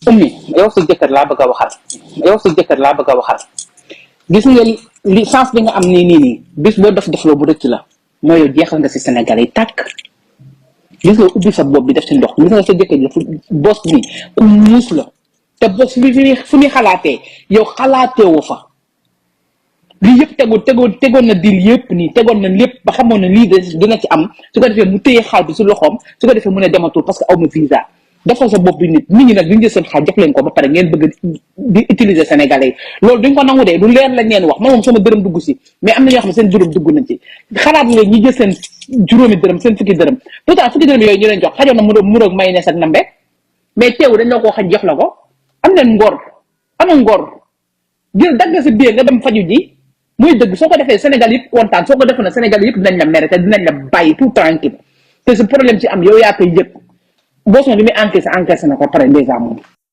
ummi yow sa jëkkër laa bëgg a waxal gis nga li chance bi nga am nii bis boo def loo bu rëcc la mooy yow jeexal nga si Sénégal yi tàkk gis nga ubbi sa bopp bi def si ndox gis nga sa jëkkër ji bos bi ku muus la te bos fu muy xalaatee yow xalaateewu fa lii yëpp tegoon na dil yëpp nii tegoon na lépp ba xamoon na lii dina ci am su ko defee mu téye xaal bi si loxoom su ko defee mu ne dematul parce que aw ma visa defal sa bopp bi nit ñi nag li ñu jël seen xaal jox leen ko ba pare ngeen bëgg di utiliser sénégalais yi loolu duñ ko nangu de lu leer lañ leen wax man moom sama dërëm dugg si mais am na ñoo xam ne seen dërëm dugg nañ ci xalaat leen ñi jël seen juróomi dërëm seen fukki dërëm pourtant fukki dërëm yooyu ñu leen jox xajoon na muroog mayonnaise ak nambe mais teewu dañ la koo xaj jox la ko am leen ngor ama ngor jël dagg sa biir nga dem faju ji muy dëgg soo ko defee Sénégal yëpp kontaan soo ko defoon na Sénégal yëpp dinañ la mere te dinañ la bàyyi tout tranquille te ce problème ci am yow yaa koy yëg boson bi muy encaissé na ko pare déjà moom